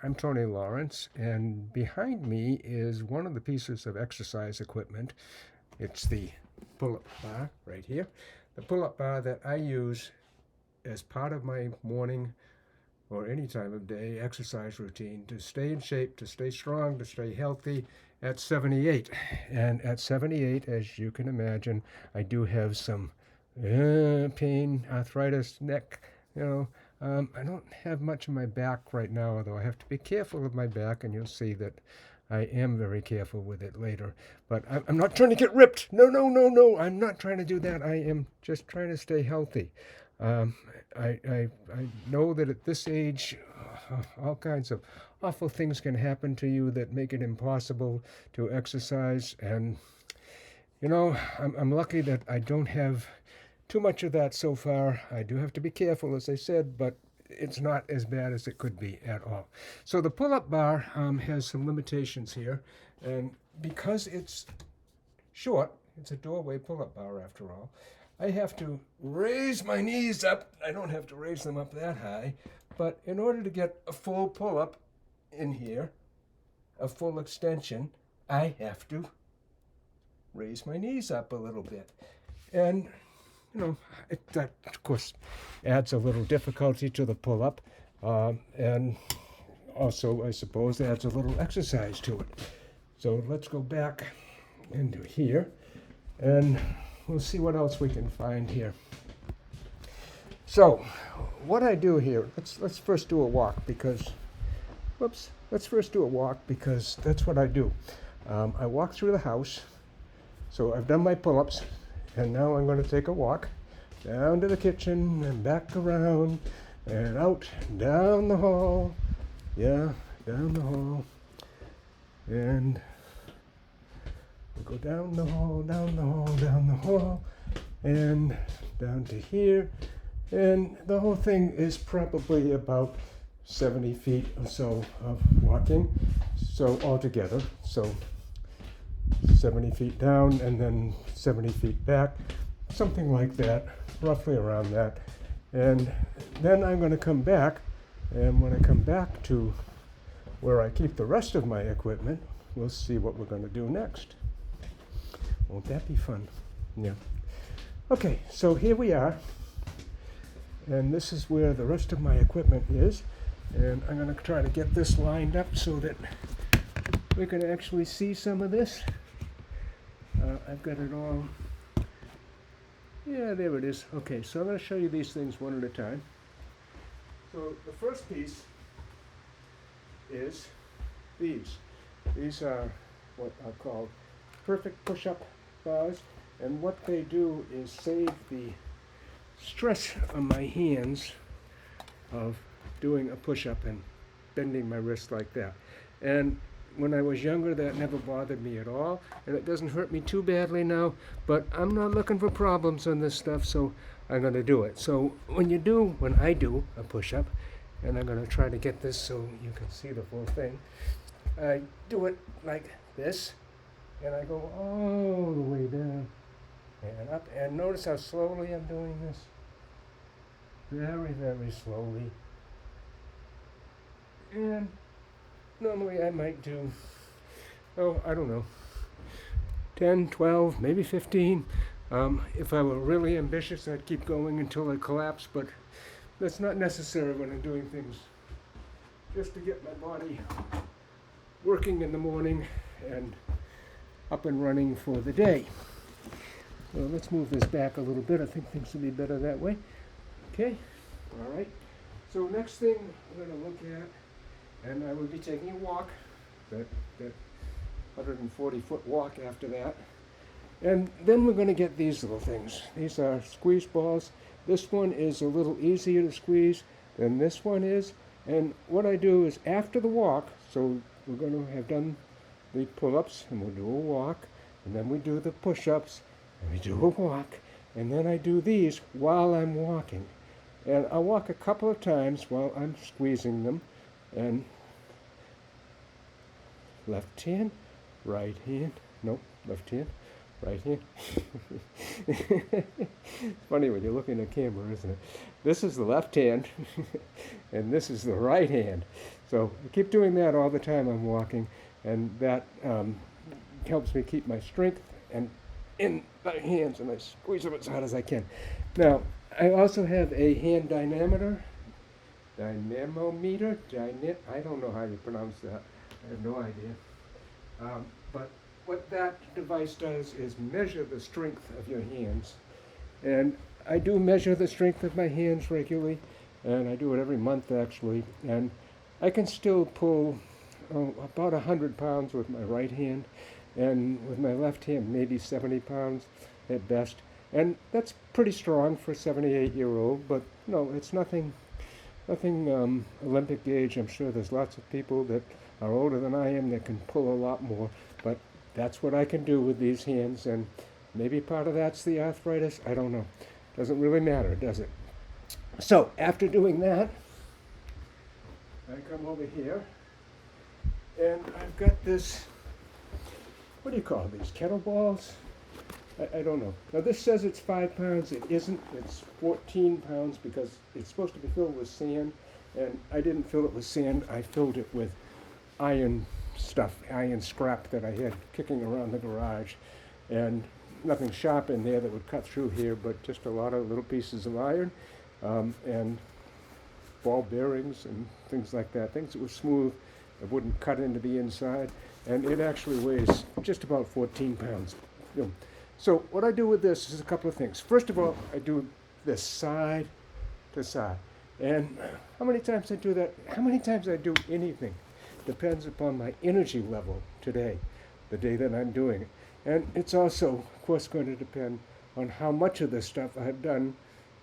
I'm Tony Lawrence, and behind me is one of the pieces of exercise equipment. It's the pull-up bar right here. The pull-up bar that I use as part of my morning or any time of day exercise routine to stay in shape, to stay strong, to stay healthy at 78. And at 78, as you can imagine, I do have some pain, arthritis, neck, I don't have much in my back right now, although I have to be careful of my back, and you'll see that I am very careful with it later. But I'm not trying to get ripped. No, no, no, no. I'm not trying to do that. I am just trying to stay healthy. I know that at this age, all kinds of awful things can happen to you that make it impossible to exercise. And, I'm lucky that I don't have too much of that so far. I do have to be careful, as I said, but it's not as bad as it could be at all. So the pull-up bar has some limitations here, and because it's short, it's a doorway pull-up bar after all, I have to raise my knees up. I don't have to raise them up that high, but in order to get a full pull-up in here, a full extension, I have to raise my knees up a little bit. And that, of course, adds a little difficulty to the pull-up, and also, I suppose, adds a little exercise to it. So let's go back into here, and we'll see what else we can find here. So, what I do here, let's first do a walk because, let's first do a walk because that's what I do. I walk through the house, so I've done my pull-ups, and now I'm going to take a walk down to the kitchen and back around and out, down the hall. Yeah, down the hall. And we go down the hall, down the hall, down the hall, and down to here. And the whole thing is probably about 70 feet or so of walking. So altogether, so 70 feet down and then 70 feet back, something like that, roughly around that. And then I'm going to come back, and when I come back to where I keep the rest of my equipment, we'll see what we're going to do next. Won't that be fun? Yeah. Okay, so here we are, and this is where the rest of my equipment is, and I'm going to try to get this lined up so that we can actually see some of this. I've got it all. Yeah, there it is. Okay, so I'm going to show you these things one at a time. So the first piece is these. These are what are called perfect push-up bars, and what they do is save the stress on my hands of doing a push-up and bending my wrist like that. And when I was younger, that never bothered me at all, and it doesn't hurt me too badly now, but I'm not looking for problems on this stuff, so I'm going to do it. So when I do a push-up, and I'm going to try to get this so you can see the full thing, I do it like this, and I go all the way down and up, and notice how slowly I'm doing this. Very, very slowly. And normally I might do, I don't know, 10, 12, maybe 15. If I were really ambitious, I'd keep going until I collapse, but that's not necessary when I'm doing things just to get my body working in the morning and up and running for the day. Well, let's move this back a little bit. I think things will be better that way. Okay, all right. So next thing we're going to look at, and I will be taking a walk, that 140-foot walk after that. And then we're going to get these little things. These are squeeze balls. This one is a little easier to squeeze than this one is. And what I do is after the walk, so we're going to have done the pull-ups, and we'll do a walk, and then we do the push-ups, and we do a walk, and then I do these while I'm walking. And I'll walk a couple of times while I'm squeezing them, and left hand, right hand, nope, left hand, right hand. Funny when you're looking at the camera, isn't it? This is the left hand, and this is the right hand. So I keep doing that all the time I'm walking, and that helps me keep my strength and in my hands, and I squeeze them as hard as I can. Now, I also have a hand dynamometer, I don't know how you pronounce that. I have no idea. But what that device does is measure the strength of your hands. And I do measure the strength of my hands regularly, and I do it every month actually. And I can still pull about 100 pounds with my right hand, and with my left hand maybe 70 pounds at best. And that's pretty strong for a 78-year-old, but no, it's nothing Olympic age. I'm sure there's lots of people that are older than I am that can pull a lot more, but that's what I can do with these hands, and maybe part of that's the arthritis. I don't know. Doesn't really matter, does it? So after doing that, I come over here, and I've got this, what do you call these, kettlebells? I don't know. Now this says it's 5 pounds. It isn't. It's 14 pounds because it's supposed to be filled with sand, and I didn't fill it with sand. I filled it with iron stuff, iron scrap that I had kicking around the garage, and nothing sharp in there that would cut through here, but just a lot of little pieces of iron and ball bearings and things like that. Things that were smooth, that wouldn't cut into the inside, and it actually weighs just about 14 pounds. So what I do with this is a couple of things. First of all, I do this side to side. And how many times I do that, how many times I do anything, depends upon my energy level today, the day that I'm doing it. And it's also, of course, going to depend on how much of this stuff I've done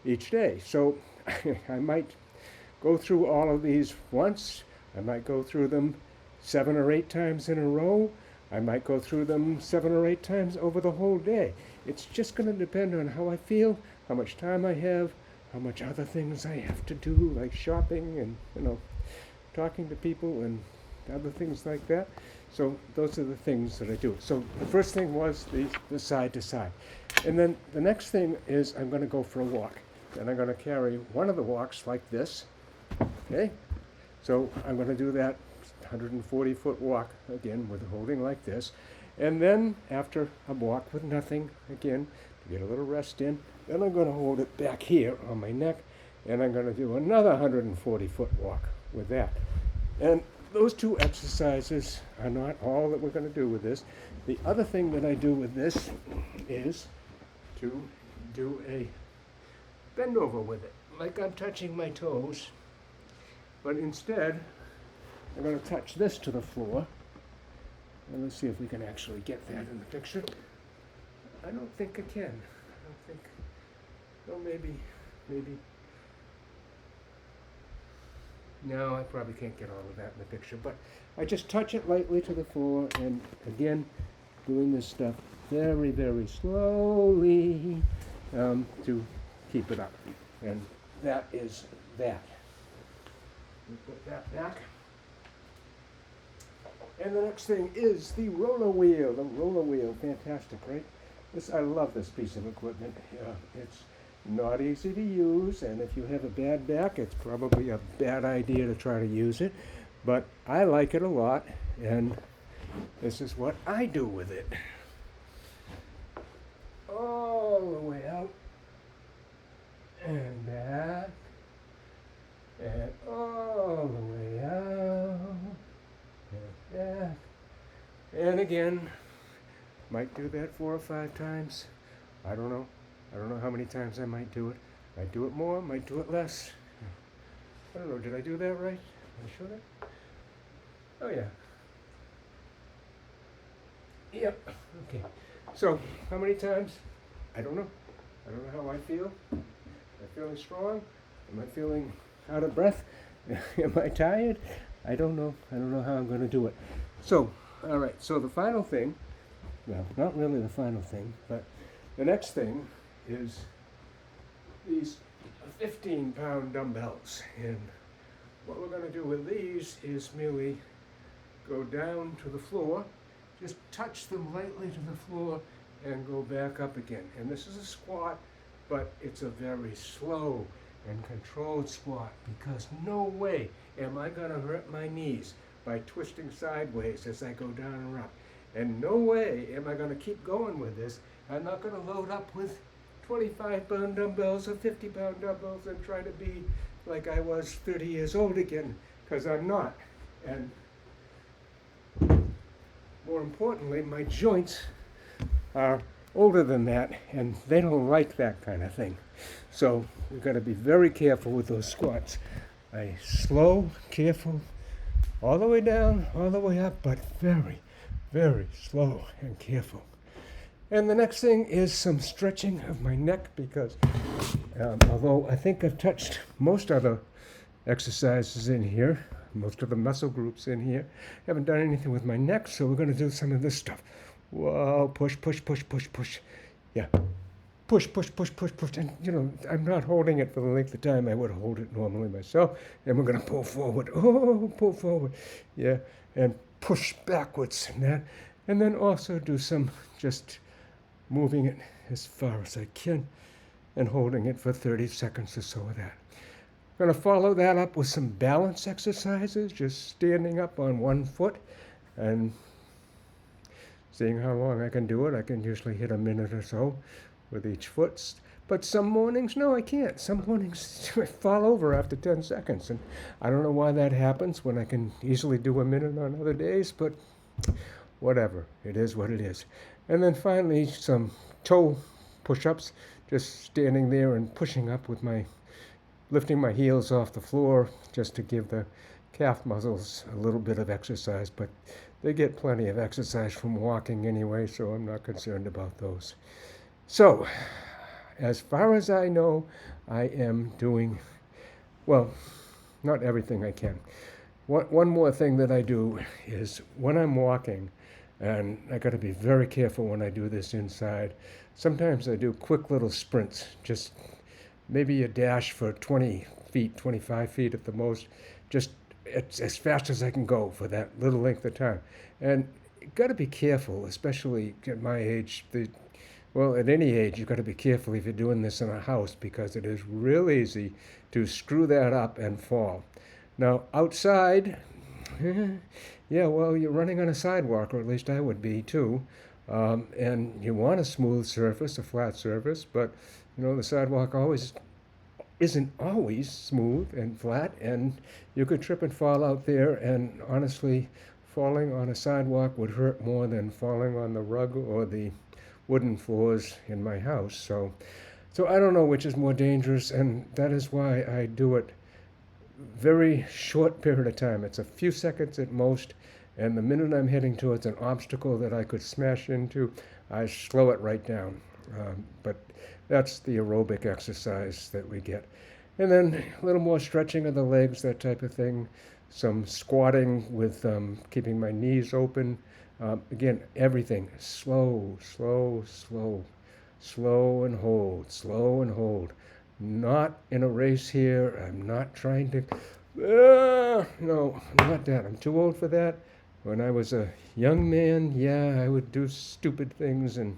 each day. So I might go through all of these once. I might go through them 7 or 8 times in a row. I might go through them 7 or 8 times over the whole day. It's just going to depend on how I feel, how much time I have, how much other things I have to do, like shopping and, talking to people and other things like that. So those are the things that I do. So the first thing was the side to side. And then the next thing is I'm going to go for a walk. And I'm going to carry one of the walks like this. Okay? So I'm going to do that 140-foot walk again with holding like this, and then after a walk with nothing again to get a little rest in, then I'm going to hold it back here on my neck, and I'm going to do another 140-foot walk with that. And those 2 exercises are not all that we're going to do with this. The other thing that I do with this is to do a bend over with it, like I'm touching my toes, but instead I'm going to touch this to the floor, and let's see if we can actually get that in the picture. I don't think I can. Maybe. No, I probably can't get all of that in the picture, but I just touch it lightly to the floor, and again, doing this stuff very, very slowly to keep it up. And that is that. We put that back. And the next thing is the roller wheel. The roller wheel, fantastic, right? I love this piece of equipment. It's not easy to use, and if you have a bad back, it's probably a bad idea to try to use it. But I like it a lot, and this is what I do with it. All the way out, and back, and all the way out. Yeah. And again, might do that 4 or 5 times. I don't know. I don't know how many times I might do it. Might do it more, might do it less. I don't know. Did I do that right? Did I show that? Oh, yeah. Yep. Okay. So, how many times? I don't know. I don't know how I feel. Am I feeling strong? Am I feeling out of breath? Am I tired? I don't know. I don't know how I'm going to do it. So, all right. So the final thing, well, not really the final thing, but the next thing is these 15-pound dumbbells. And what we're going to do with these is merely go down to the floor, just touch them lightly to the floor, and go back up again. And this is a squat, but it's a very slow and controlled squat, because no way am I going to hurt my knees by twisting sideways as I go down and up. And no way am I going to keep going with this. I'm not going to load up with 25-pound dumbbells or 50-pound dumbbells and try to be like I was 30 years old again, because I'm not. And more importantly, my joints are older than that, and they don't like that kind of thing. So we've got to be very careful with those squats. Slow, careful, all the way down, all the way up, but very, very slow and careful. And the next thing is some stretching of my neck, because although I think I've touched most other exercises in here, most of the muscle groups in here, haven't done anything with my neck, so we're going to do some of this stuff. Whoa, push, push, push, push, push. Yeah, push, push, push, push, push. And, I'm not holding it for the length of time I would hold it normally myself. And we're going to pull forward. Oh, pull forward. Yeah, and push backwards and that. And then also do some just moving it as far as I can and holding it for 30 seconds or so of that. I'm going to follow that up with some balance exercises, just standing up on one foot and seeing how long I can do it. I can usually hit a minute or so with each foot. But some mornings, no, I can't. Some mornings I fall over after 10 seconds. And I don't know why that happens when I can easily do a minute on other days, but whatever. It is what it is. And then finally, some toe push-ups, just standing there and pushing up with lifting my heels off the floor just to give the calf muscles a little bit of exercise. But they get plenty of exercise from walking anyway, so I'm not concerned about those. So, as far as I know, I am doing, well, not everything I can. One more thing that I do is when I'm walking, and I got to be very careful when I do this inside, sometimes I do quick little sprints, just maybe a dash for 20 feet, 25 feet at the most, just as fast as I can go for that little length of time. And you got to be careful, especially at my age. At any age, you've got to be careful if you're doing this in a house, because it is real easy to screw that up and fall. Now, outside, yeah, well, you're running on a sidewalk, or at least I would be too. And you want a smooth surface, a flat surface, but the sidewalk isn't always smooth and flat, and you could trip and fall out there, and honestly, falling on a sidewalk would hurt more than falling on the rug or the wooden floors in my house. So I don't know which is more dangerous, and that is why I do it very short period of time. It's a few seconds at most, and the minute I'm heading towards an obstacle that I could smash into, I slow it right down. But that's the aerobic exercise that we get. And then a little more stretching of the legs, that type of thing. Some squatting with keeping my knees open. Again, everything slow, slow, slow. Slow and hold, slow and hold. Not in a race here. I'm not trying to, no, not that. I'm too old for that. When I was a young man, yeah, I would do stupid things and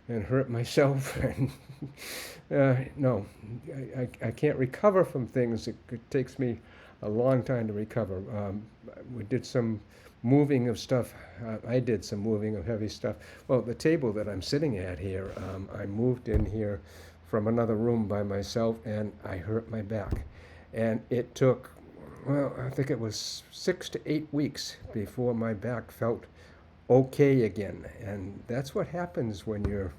hurt myself. And no, I can't recover from things. It takes me a long time to recover. We did some moving of stuff. I did some moving of heavy stuff. Well, the table that I'm sitting at here, I moved in here from another room by myself, and I hurt my back. And it took, I think it was 6 to 8 weeks before my back felt okay again. And that's what happens when you're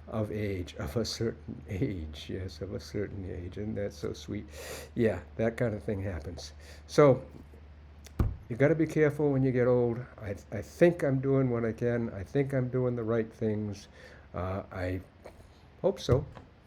of a certain age. Yes, of a certain age. And that's so sweet. Yeah, that kind of thing happens. So you got to be careful when you get old. I think I'm doing what I can. I think I'm doing the right things. I hope so.